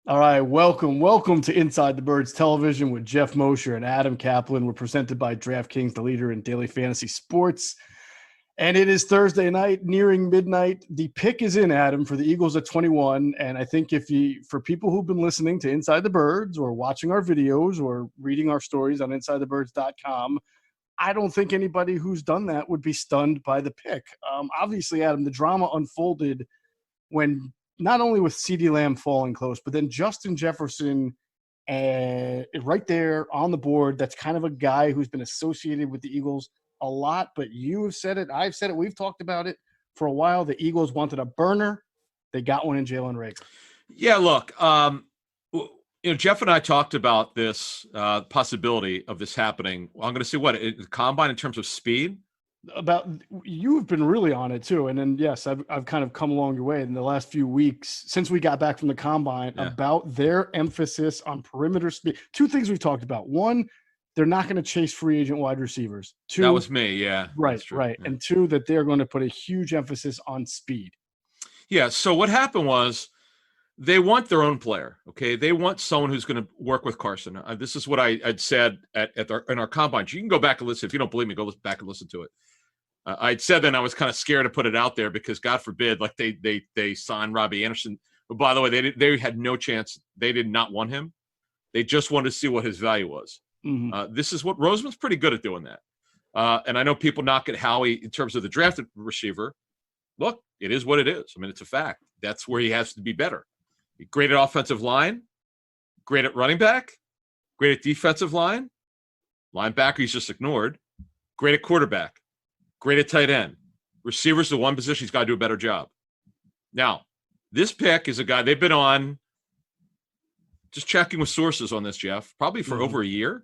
All right, welcome to Inside the Birds Television with Geoff Mosher and Adam Caplan. We're presented by DraftKings, the leader in daily fantasy sports. And it is Thursday night, nearing midnight. The pick is in, Adam, for the Eagles at 21. And I think for people who've been listening to Inside the Birds or watching our videos or reading our stories on InsideTheBirds.com, I don't think anybody who's done that would be stunned by the pick. Obviously, Adam, the drama unfolded when not only with CeeDee Lamb falling close, but then Justin Jefferson right there on the board. That's kind of a guy who's been associated with the Eagles a lot, but you have said it. I've said it. We've talked about it for a while. The Eagles wanted a burner. They got one in Jalen Reagor. Yeah, look, Jeff and I talked about this possibility of this happening. I'm going to say the combine in terms of speed. About you've been really on it too, and then yes, I've kind of come along your way in the last few weeks since we got back from the combine about their emphasis on perimeter speed. Two things we've talked about: one, they're not going to chase free agent wide receivers. Two, that was me, yeah, right, yeah. And two, that they're going to put a huge emphasis on speed. Yeah. So what happened was they want their own player. Okay, they want someone who's going to work with Carson. This is what I'd said in our combine. You can go back and listen if you don't believe me. Go back and listen to it. I'd said then I was kind of scared to put it out there because God forbid, like they signed Robbie Anderson. But by the way, they had no chance. They did not want him. They just wanted to see what his value was. Mm-hmm. This is what Roseman's pretty good at doing that. And I know people knock at Howie in terms of the drafted receiver. Look, it is what it is. I mean, it's a fact. That's where he has to be better. Great at offensive line, great at running back, great at defensive line. Linebacker, he's just ignored. Great at quarterback. Great at tight end. Receiver's the one position he's got to do a better job. Now, this pick is a guy they've been on, just checking with sources on this, Jeff, probably for over a year.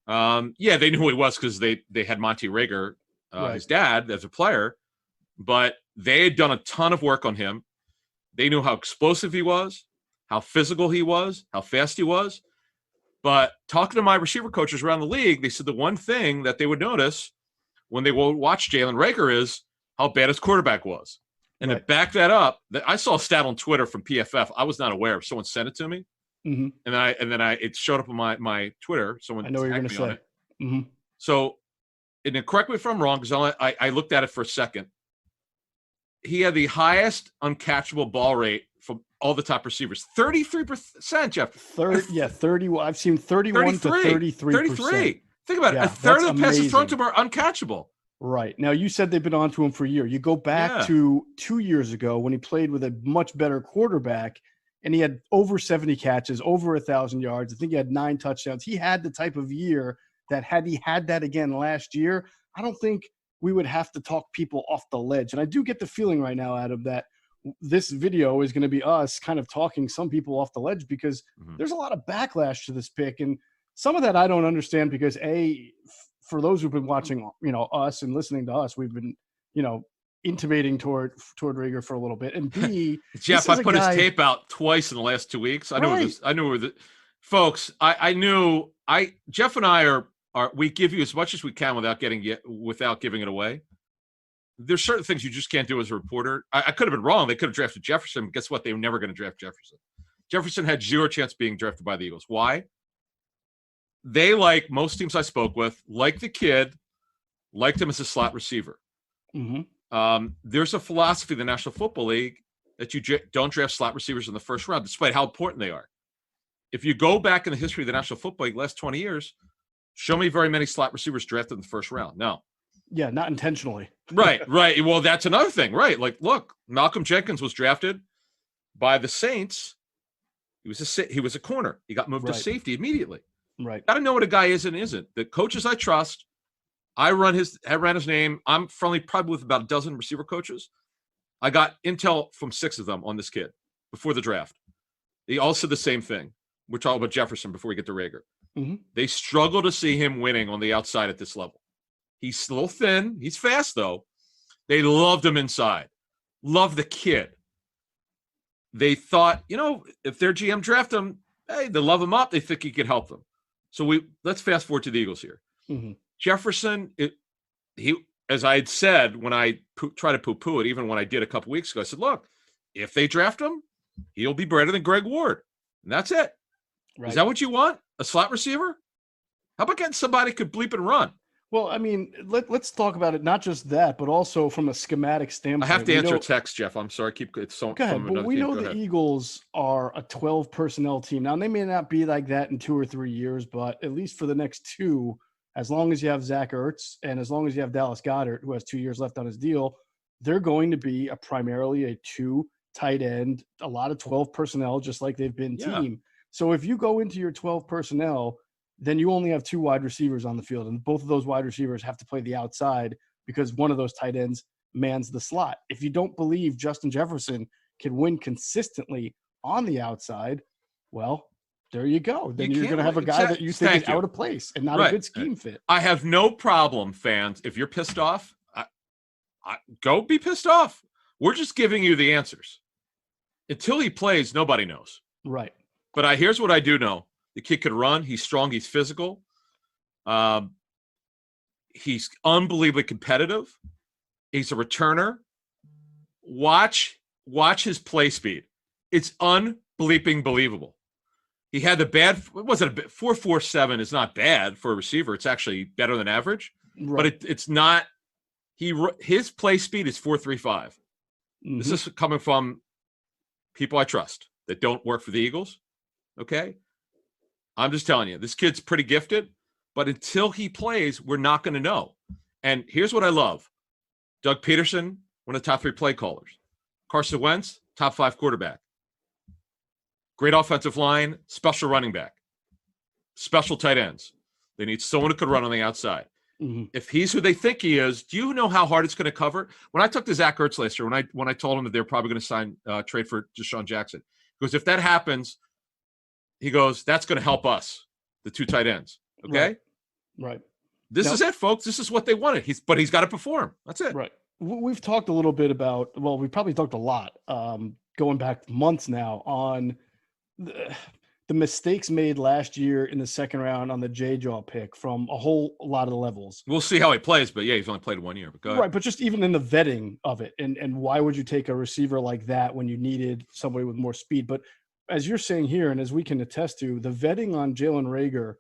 Yeah, they knew who he was because they had Monty Reagor, his dad, as a player. But they had done a ton of work on him. They knew how explosive he was, how physical he was, how fast he was. But talking to my receiver coaches around the league, they said the one thing that they would notice when they will watch Jalen Reagor is how bad his quarterback was. And to back that up, I saw a stat on Twitter from PFF. I was not aware of. Someone sent it to me. Mm-hmm. And then it showed up on my Twitter. Someone I know what you're going to say. Mm-hmm. So, and then correct me if I'm wrong, because I looked at it for a second. He had the highest uncatchable ball rate from all the top receivers. 33%, Jeff. 30. I've seen 31 to 33%. 33. Think about it. A third of the passes thrown to him are uncatchable. Right. Now, you said they've been on to him for a year. You go back to 2 years ago when he played with a much better quarterback, and he had over 70 catches, over 1,000 yards. I think he had 9 touchdowns. He had the type of year that had he had that again last year, I don't think we would have to talk people off the ledge. And I do get the feeling right now, Adam, that this video is going to be us kind of talking some people off the ledge because there's a lot of backlash to this pick. And some of that I don't understand because for those who've been watching, us and listening to us, we've been, intimating toward Reagor for a little bit. And B, Jeff, I put his tape out twice in the last 2 weeks. I knew folks. Jeff and I are we give you as much as we can without giving it away. There's certain things you just can't do as a reporter. I could have been wrong. They could have drafted Jefferson. But guess what? They were never going to draft Jefferson. Jefferson had zero chance being drafted by the Eagles. Why? They, like most teams I spoke with, like the kid, liked him as a slot receiver. Mm-hmm. There's a philosophy in the National Football League that you don't draft slot receivers in the first round, despite how important they are. If you go back in the history of the National Football League, last 20 years, show me very many slot receivers drafted in the first round. No. Yeah, not intentionally. Right. Well, that's another thing, right? Like, look, Malcolm Jenkins was drafted by the Saints. He was a corner. He got moved to safety immediately. Right. Got to know what a guy is and isn't. The coaches I trust, I ran his name. I'm friendly probably with about a dozen receiver coaches. I got intel from 6 of them on this kid before the draft. They all said the same thing. We're talking about Jefferson before we get to Reagor. Mm-hmm. They struggle to see him winning on the outside at this level. He's a little thin. He's fast, though. They loved him inside. Love the kid. They thought, if their GM draft him, hey, they love him up. They think he could help them. So let's fast forward to the Eagles here. Mm-hmm. Jefferson, he, as I had said when I try to poo-poo it, even when I did a couple weeks ago, I said, look, if they draft him, he'll be better than Greg Ward. And that's it. Right. Is that what you want? A slot receiver? How about getting somebody who could bleep and run? Well, I mean, let's talk about it. Not just that, but also from a schematic standpoint. I have to answer a text, Jeff. I'm sorry. It's so. Go ahead. But we know the Eagles are a 12 personnel team. Now, they may not be like that in 2 or 3 years, but at least for the next 2, as long as you have Zach Ertz and as long as you have Dallas Goedert, who has 2 years left on his deal, they're going to be primarily a 2 tight end, a lot of 12 personnel, just like they've been team. So if you go into your 12 personnel, then you only have 2 wide receivers on the field, and both of those wide receivers have to play the outside because one of those tight ends mans the slot. If you don't believe Justin Jefferson can win consistently on the outside, well, there you go. Then you're going to have a guy that you think is out of place and not a good scheme fit. I have no problem, fans. If you're pissed off, go be pissed off. We're just giving you the answers. Until he plays, nobody knows. Right. But here's what I do know. The kid could run. He's strong. He's physical. He's unbelievably competitive. He's a returner. Watch his play speed. It's unbelievable. He had the bad. What was it? 4.47 is not bad for a receiver. It's actually better than average. Right. But it's not. His play speed is 4.35. Mm-hmm. This is coming from people I trust that don't work for the Eagles. Okay. I'm just telling you, this kid's pretty gifted, but until he plays, we're not going to know. And here's what I love. Doug Peterson, one of the top 3 play callers. Carson Wentz, top 5 quarterback. Great offensive line, special running back. Special tight ends. They need someone who could run on the outside. Mm-hmm. If he's who they think he is, do you know how hard it's going to cover? When I talked to Zach Ertz last year, when I told him that they're probably going to sign trade for Deshaun Jackson, because if that happens, he goes, that's going to help us, the 2 tight ends. Okay? Right. This is it, folks. This is what they wanted. He's got to perform. That's it. Right. We've talked a little bit about, well, we probably talked a lot going back months now on the mistakes made last year in the second round on the J-Jaw pick from a lot of the levels. We'll see how he plays, but yeah, he's only played 1 year. But go ahead. Right, but just even in the vetting of it, and why would you take a receiver like that when you needed somebody with more speed? But as you're saying here, and as we can attest to, the vetting on Jalen Reagor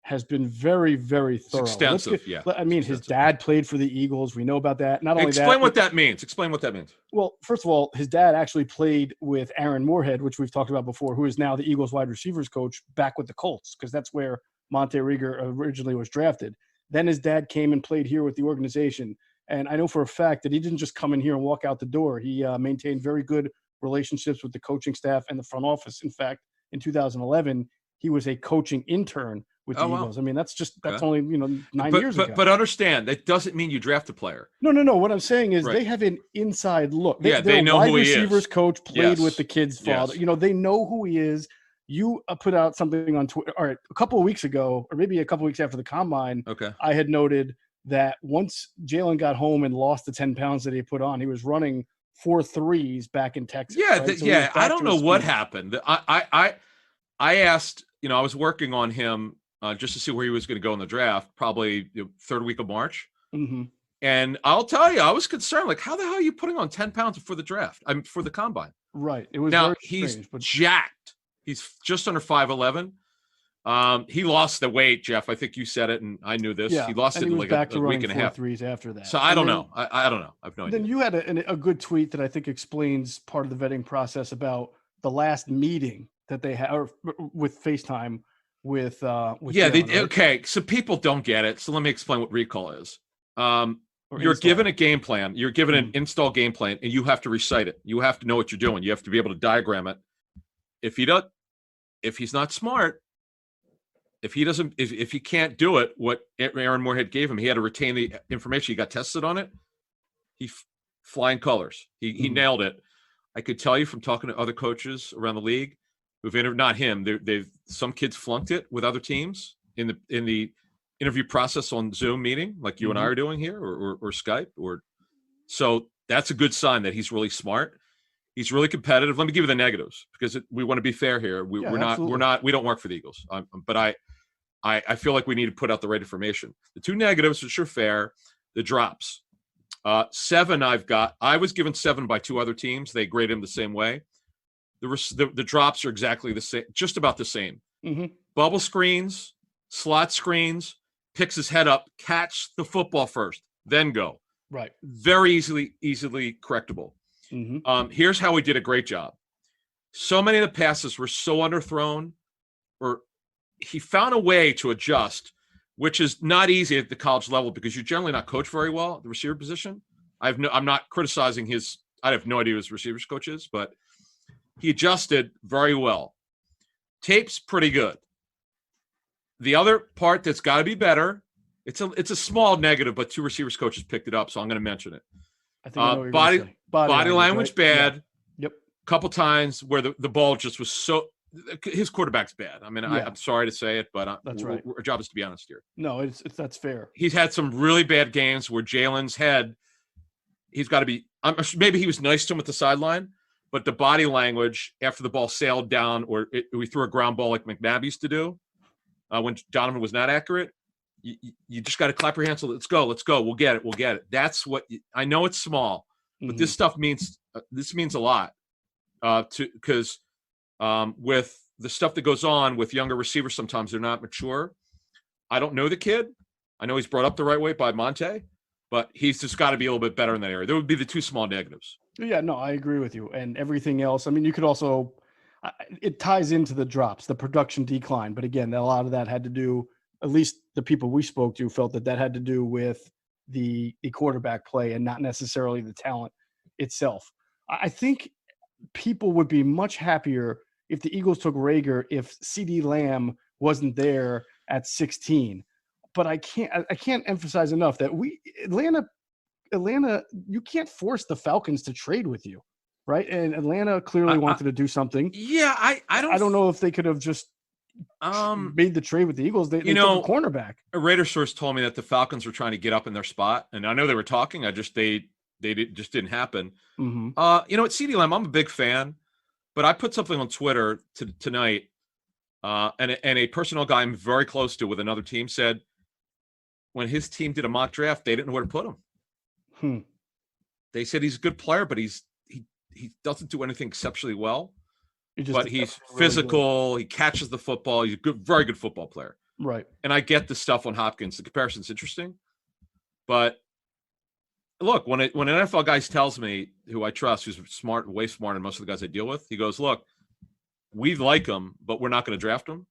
has been very, very thorough. It's extensive, his dad played for the Eagles. We know about that. Not only that. Explain what that means. Explain what that means. Well, first of all, his dad actually played with Aaron Moorhead, which we've talked about before, who is now the Eagles wide receivers coach back with the Colts, because that's where Monte Reagor originally was drafted. Then his dad came and played here with the organization. And I know for a fact that he didn't just come in here and walk out the door. He maintained very good relationships with the coaching staff and the front office. In fact, in 2011, he was a coaching intern with the Eagles. I mean, that's only 9 years ago. But understand, that doesn't mean you draft a player. No. What I'm saying is they have an inside look. They know who he is. Wide receivers coach played with the kid's father. Yes. They know who he is. You put out something on Twitter. All right, a couple of weeks ago, or maybe a couple of weeks after the combine, I had noted that once Jalen got home and lost the 10 pounds that he put on, he was running 4 threes back in Texas. Yeah, right? I don't know what happened. I asked, I was working on him just to see where he was going to go in the draft, probably third week of March. Mm-hmm. And I'll tell you, I was concerned, like, how the hell are you putting on 10 pounds before the draft? For the combine. Right. It was now he's jacked. He's just under 5'11". He lost the weight, Jeff. I think you said it, and I knew this. Yeah, he lost it in like a week and a half. Threes after that. So I don't know. I don't know. I have no idea. Then you had a good tweet that I think explains part of the vetting process about the last meeting that they had with FaceTime with Jalen, right? Okay. So people don't get it. So let me explain what recall is. You're given a game plan. You're given an install game plan, and you have to recite it. You have to know what you're doing. You have to be able to diagram it. If he's not smart, if he can't do it, what Aaron Moorhead gave him, he had to retain the information. He got tested on it. Flying colors. He nailed it. I could tell you from talking to other coaches around the league who've not him. Some kids flunked it with other teams in the interview process on Zoom meeting, like you and I are doing here, or Skype, so that's a good sign that he's really smart. He's really competitive. Let me give you the negatives because we want to be fair here. We don't work for the Eagles. But I feel like we need to put out the right information. The two negatives, which are fair, the drops. 7 I was given 7 by 2 other teams. They grade him the same way. The drops are exactly the same, just about the same. Mm-hmm. Bubble screens, slot screens, picks his head up, catch the football first, then go. Right. Very easily correctable. Mm-hmm. Here's how he did a great job. So many of the passes were so underthrown, or he found a way to adjust, which is not easy at the college level because you're generally not coached very well at the receiver position. I'm not criticizing his. I have no idea who his receivers coach is, but he adjusted very well. Tape's pretty good. The other part that's got to be better. It's a small negative, but 2 receivers coaches picked it up, so I'm going to mention it. I think I know what you're going to say. Body language right? bad. Yeah. Yep. Couple times where the ball just was so. His quarterback's bad. I mean, yeah. I'm sorry to say it, but that's right. Our job is to be honest here. No, that's fair. He's had some really bad games where Jalen's head. He's got to be. Maybe he was nice to him at the sideline, but the body language after the ball sailed down, or we threw a ground ball like McNabb used to do when Donovan was not accurate. You just got to clap your hands. So let's go. We'll get it. That's what I know. It's small, but this stuff means. This means a lot. Because with the stuff that goes on with younger receivers, sometimes they're not mature. I don't know the kid. I know he's brought up the right way by Monte, but he's just got to be a little bit better in that area. There would be the 2 small negatives. Yeah, no, I agree with you. And everything else, I mean, you could also, it ties into the drops, the production decline. But again, a lot of that had to do, at least the people we spoke to felt that had to do with the quarterback play and not necessarily the talent itself. I think people would be much happier if the Eagles took Reagor if CeeDee Lamb wasn't there at 16. But I can't emphasize enough that Atlanta, you can't force the Falcons to trade with you, right? And Atlanta clearly wanted to do something. Yeah, I don't know if they could have just made the trade with the Eagles. They took a cornerback. A Raider source told me that the Falcons were trying to get up in their spot, and I know they were talking. Just didn't happen. Mm-hmm. At CeeDee Lamb, I'm a big fan, but I put something on Twitter tonight, and a personal guy I'm very close to with another team said when his team did a mock draft, they didn't know where to put him. They said he's a good player, but he doesn't do anything exceptionally well. But he's physical. Really, he catches the football. He's a very good football player. Right. And I get the stuff on Hopkins. The comparison's interesting, but. Look, when an NFL guy tells me, who I trust, who's smart, way smarter than most of the guys I deal with, he goes, look, we like him, but we're not going to draft him.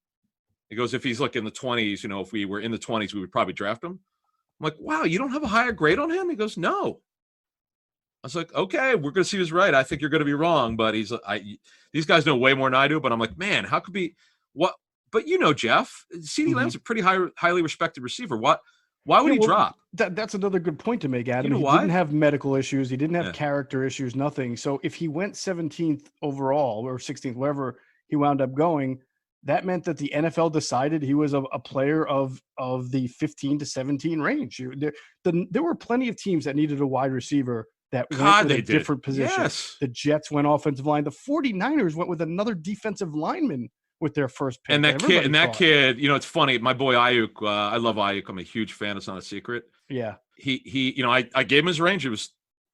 He goes, if he's in the 20s, if we were in the 20s, we would probably draft him. I'm like, wow, you don't have a higher grade on him? He goes, no. I was like, okay, we're going to see who's right. I think you're going to be wrong, but these guys know way more than I do, but I'm like, man, how could be what? But Jeff, CeeDee Lamb's a pretty highly respected receiver. Why would he drop? That's another good point to make, Adam. He why? didn't have medical issues. He didn't have character issues, nothing. So if he went 17th overall or 16th, wherever he wound up going, that meant that the NFL decided he was a player of the 15 to 17 range. There were plenty of teams that needed a wide receiver that went with a different position. Yes. The Jets went offensive line. The 49ers went with another defensive lineman with their first pick. And that kid, it's funny. My boy Ayuk, I love Ayuk. I'm a huge fan. It's not a secret. Yeah. He I gave him his range. It was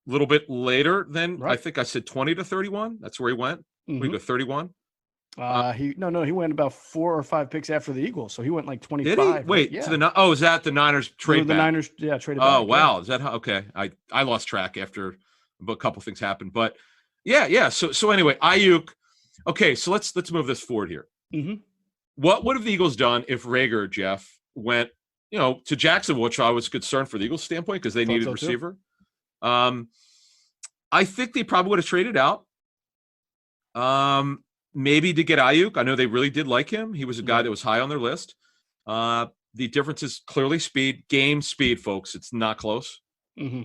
a little bit later than I think I said 20 to 31. That's where he went. We go 31. He went about 4 or 5 picks after the Eagles, so he went like 25. Did he? Wait, is that the Niners trade back? The Niners, traded back. Oh wow, is that how? Okay, I lost track after a couple things happened, but yeah. So anyway, Ayuk. Okay, so let's move this forward here. Mm-hmm. What would have the Eagles done if Reagor, Jeff, went to Jacksonville, which I was concerned for the Eagles standpoint because they needed a receiver. I think they probably would have traded out. Maybe to get Ayuk. I know they really did like him. He was a guy that was high on their list. The difference is clearly speed, game speed, folks. It's not close. Mm-hmm.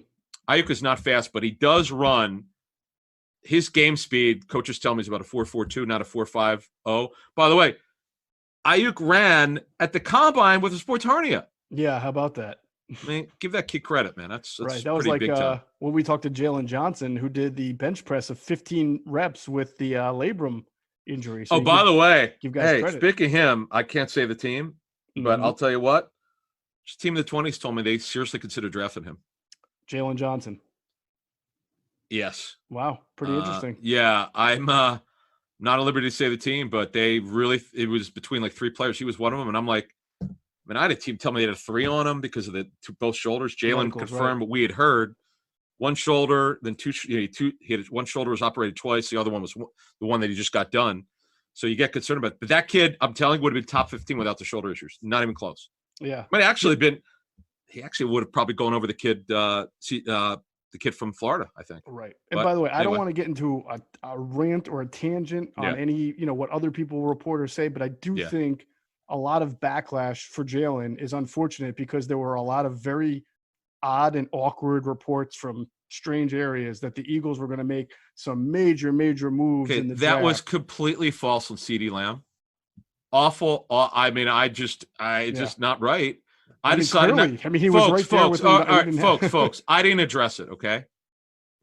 Ayuk is not fast, but he does run. His game speed, coaches tell me, is about a 4.42, not a 4.50. By the way, Ayuk ran at the combine with a sports hernia. Yeah, how about that? I mean, give that kid credit, man. That's right. That was like when we talked to Jalen Johnson, who did the bench press of 15 reps with the labrum injury. So by the way, give guys credit. Speaking of him, I can't say the team, but I'll tell you what. This team in the 20s told me they seriously consider drafting him. Jalen Johnson. Yes. Wow. Pretty interesting. Yeah. I'm Not at liberty to say the team, but it was between like 3 players. He was one of them. And I'm like, I mean, I had a team tell me they had a 3 on him because of both shoulders. Jalen confirmed what we had heard. One shoulder, then two. He had one shoulder was operated twice. The other one was the one that he just got done. So you get concerned about it. But that kid, I'm telling you, would have been top 15 without the shoulder issues. Not even close. Yeah. Might actually been. He actually would have probably gone over the kid from Florida, I think. Right. And by the way, I don't want to get into a rant or a tangent on any, what other reporters say, but I do think a lot of backlash for Jalen is unfortunate because there were a lot of very odd and awkward reports from strange areas that the Eagles were going to make some major moves in the draft. That was completely false on CeeDee Lamb. Awful. I mean, just not right. I decided clearly, not, he was right there with him. Folks, I didn't address it. Okay.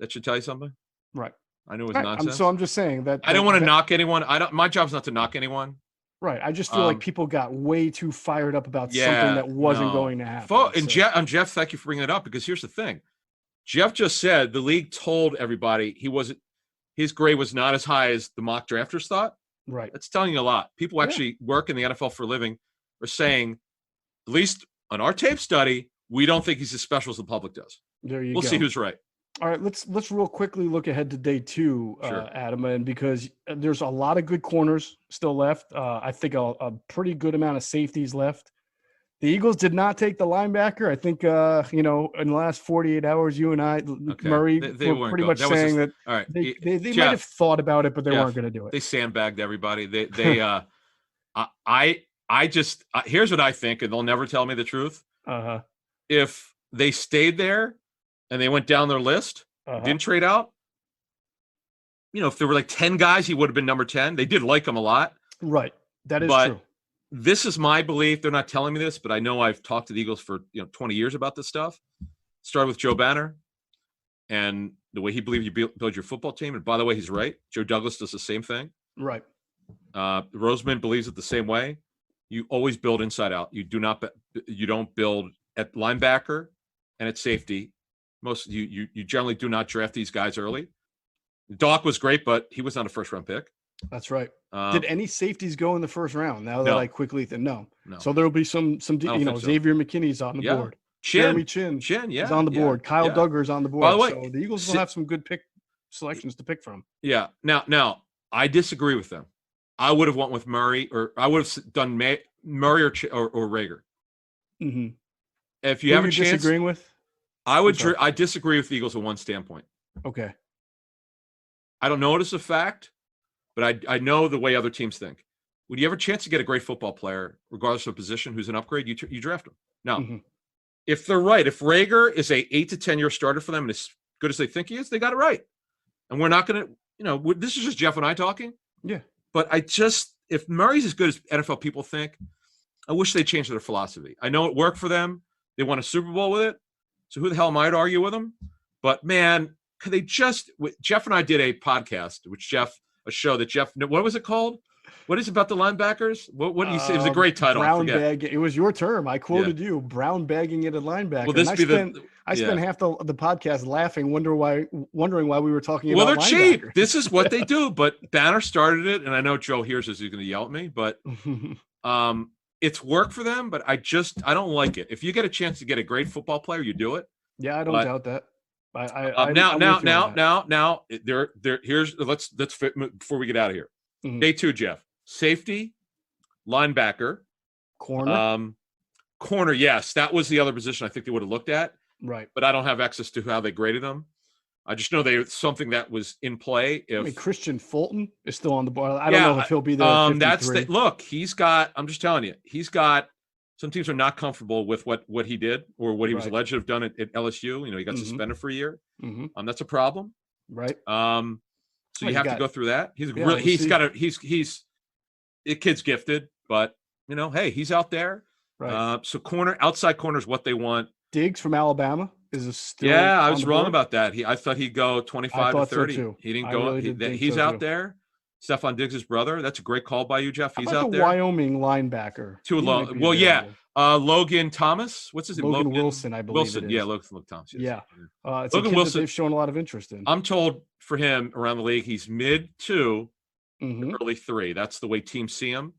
That should tell you something. Right. I knew it was nonsense. So I'm just saying that I don't want to knock anyone. My job's not to knock anyone. Right. I just feel like people got way too fired up about something that wasn't going to happen. Jeff, thank you for bringing it up because here's the thing. Jeff just said the league told everybody his grade was not as high as the mock drafters thought. Right. That's telling you a lot. People actually work in the NFL for a living are saying, at least on our tape study, we don't think he's as special as the public does. We'll see who's right. All right, let's real quickly look ahead to day 2, Adam, and because there's a lot of good corners still left. I think a pretty good amount of safeties left. The Eagles did not take the linebacker. I think in the last 48 hours, you and I, Murray, they were pretty much saying that. All right, they Jeff, might have thought about it, but they weren't going to do it. They sandbagged everybody. I just here's what I think, and they'll never tell me the truth. If they stayed there and they went down their list, didn't trade out, if there were like 10 guys, he would have been number 10. They did like him a lot. Right. That is true. This is my belief. They're not telling me this, but I know I've talked to the Eagles for 20 years about this stuff. Started with Joe Banner and the way he believed you build your football team. And by the way, he's right. Joe Douglas does the same thing. Right. Roseman believes it the same way. You always build inside out. You don't build at linebacker and at safety. You generally do not draft these guys early. Doc was great, but he was not a first round pick. That's right. Did any safeties go in the first round? Now that I quickly think no. So there'll be some Xavier McKinney's on the board. Jeremy Chin is on the board. Kyle Duggar's on the board. By the way, so the Eagles will have some good selections to pick from. Yeah. Now I disagree with them. I would have went with Murray, or I would have done Murray or Reagor. Mm-hmm. If you have a chance, disagreeing with, I disagree with the Eagles on one standpoint. Okay. I don't know it as a fact, but I know the way other teams think. When you have a chance to get a great football player, regardless of position, who's an upgrade, you draft him. Now, if they're right, if Reagor is a 8 to 10 year starter for them and as good as they think he is, they got it right. And we're not going to, this is just Jeff and I talking. Yeah. But if Murray's as good as NFL people think, I wish they changed their philosophy. I know it worked for them. They won a Super Bowl with it. So who the hell am I to argue with them? But man, could they just, Jeff and I did a podcast, a show that Jeff, what was it called? What is it about the linebackers? What did you say? It was a great title. Brown bag. It was your term. I quoted you. Brown bagging it at linebacker. Well, I spent half the podcast laughing, wondering why we were talking about. Well, they're linebacker. cheap. This is what they do. But Banner started it, and I know Joe hears this. He's going to yell at me, but it's worked for them. But I don't like it. If you get a chance to get a great football player, you do it. Yeah, I don't doubt that. Let's fit before we get out of here. Day 2, Jeff. Safety, linebacker, corner. Yes, that was the other position I think they would have looked at. Right, but I don't have access to how they graded them. I just know something that was in play. Christian Fulton is still on the board. I don't know if he'll be there. Look. He's got. I'm just telling you, he's got. Some teams are not comfortable with what he did or what he was alleged to have done at LSU. He got suspended for a year. That's a problem. Right. So you have to go through that. The kid's gifted, but hey, he's out there. Right. So outside corner is what they want. Diggs from Alabama is still. Yeah, I was wrong about that. I thought he'd go 25 to 30. So he didn't go. He's out there. Stephon Diggs' brother. That's a great call by you, Jeff. He's out there. Wyoming linebacker. Logan Thomas. What's his name? Logan Wilson, I believe. Wilson. Yeah, Logan Thomas. Yes. Yeah. It's Logan Wilson. They've shown a lot of interest in. I'm told for him around the league, he's mid 2, early 3. That's the way teams see him.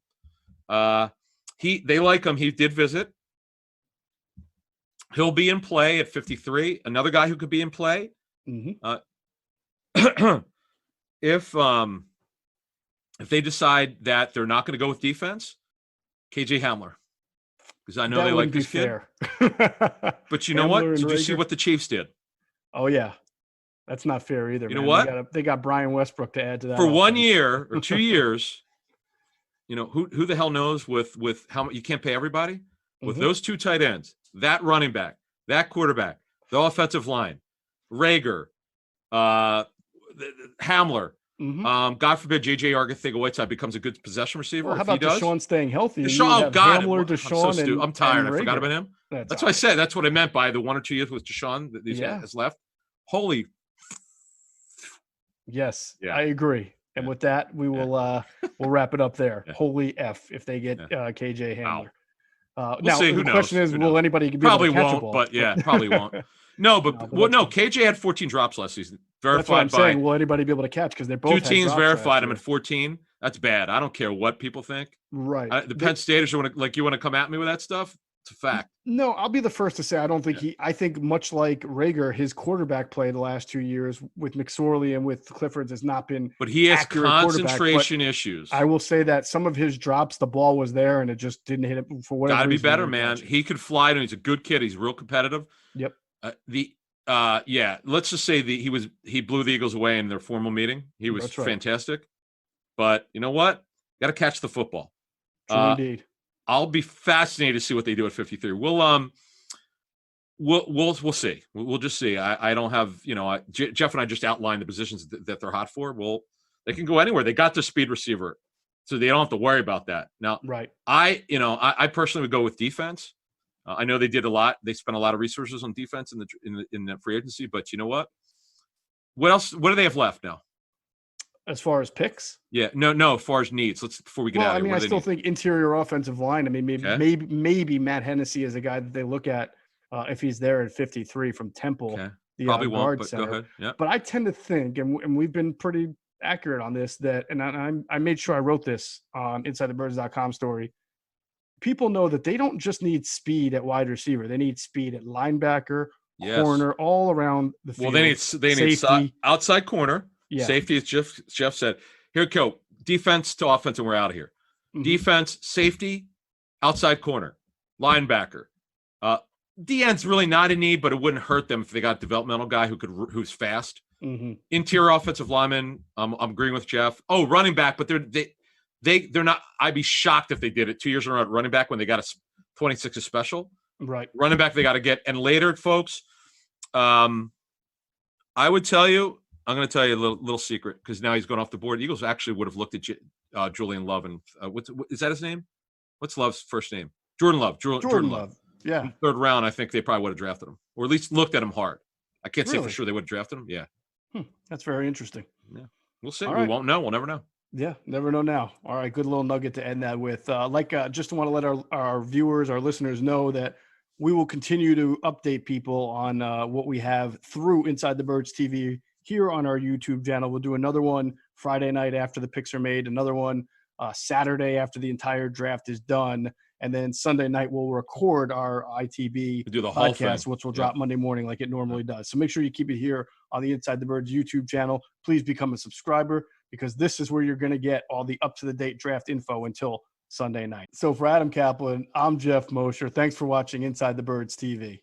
They like him. He did visit. He'll be in play at 53. Another guy who could be in play. If they decide that they're not going to go with defense, KJ Hamler, because I know That they like wouldn't be this kid. fair. But you know what? Did you see what the Chiefs did? Oh yeah, that's not fair either. You know what? They got Brian Westbrook to add to that for offense. 1 year or 2 years. You know who the hell knows with how much you can't pay everybody with those 2 tight ends, that running back, that quarterback, the offensive line, Reagor, Hamler. God forbid JJ Arcega-Whiteside becomes a good possession receiver. Well, how if he about does, Deshaun staying healthy? Deshaun, oh God, Hamler, Deshaun, I'm tired. And I forgot about him. That's what I said. That's what I meant by the 1 or 2 years with Deshaun that has left. Holy. Yes, yeah. I agree. And with that, we will we'll wrap it up there. Holy F if they get KJ Hamler. We'll see. The question is, will anybody be probably able to catch won't, a ball? but probably won't. No, but KJ had 14 drops last season. Verified. That's what I'm saying. Will anybody be able to catch? Because they're both 2 teams verified him at 14. That's bad. I don't care what people think. Right. The Penn Staters want to come at me with that stuff. It's a fact. No, I'll be the first to say I don't think I think much like Reagor, his quarterback play the last 2 years with McSorley and with Clifford has not been. But he has concentration issues. I will say that some of his drops, the ball was there and it just didn't hit it for whatever. Got to be better, man. He could fly, and he's a good kid. He's real competitive. Yep. Let's just say he blew the Eagles away in their formal meeting. He was fantastic. But you know what? Got to catch the football. True indeed. I'll be fascinated to see what they do at 53. We'll see. We'll just see. I don't have, Jeff and I just outlined the positions that they're hot for. Well, they can go anywhere. They got their speed receiver, so they don't have to worry about that. Now, right. I personally would go with defense. I know they did a lot. They spent a lot of resources on defense in the free agency, but you know what? What else? What do they have left now? As far as picks? Yeah, no. As far as needs, before we get out of here. I still think interior offensive line. I mean, maybe Matt Hennessy is a guy that they look at if he's there at 53 from Temple. Okay. The probably won't. guard But center. go ahead. Yeah. But I tend to think, and we've been pretty accurate on this, that, and I made sure I wrote this on InsideTheBirds.com story. People know that they don't just need speed at wide receiver; they need speed at linebacker, corner, all around the field. Well, they need outside corner. Yeah. Safety, as Jeff said. Here, go. Defense to offense, and we're out of here. Defense, safety, outside corner, linebacker. D-end's really not a need, but it wouldn't hurt them if they got a developmental guy who's fast. Interior offensive lineman. I'm agreeing with Jeff. Oh, running back, but they're not. I'd be shocked if they did it 2 years in a row at running back when they got a 26 a special. Right. Running back they got to get, and later, folks. I would tell you. I'm going to tell you a little secret because now he's going off the board. Eagles actually would have looked at Julian Love, and is that his name? What's Love's first name? Jordan Love. Jordan Love. Yeah. In the 3rd round, I think they probably would have drafted him, or at least looked at him hard. I can't say for sure they would have drafted him. Yeah. That's very interesting. Yeah. We'll see. We won't know. We'll never know. Yeah, never know now. All right, good little nugget to end that with. Just want to let our viewers, our listeners know that we will continue to update people on what we have through Inside the Birds TV here on our YouTube channel. We'll do another one Friday night after the picks are made, another one Saturday after the entire draft is done, and then Sunday night we'll record our ITB do the whole podcast, which will drop Monday morning like it normally does. So make sure you keep it here on the Inside the Birds YouTube channel. Please become a subscriber because this is where you're going to get all the up-to-the-date draft info until Sunday night. So for Adam Caplan, I'm Geoff Mosher. Thanks for watching Inside the Birds TV.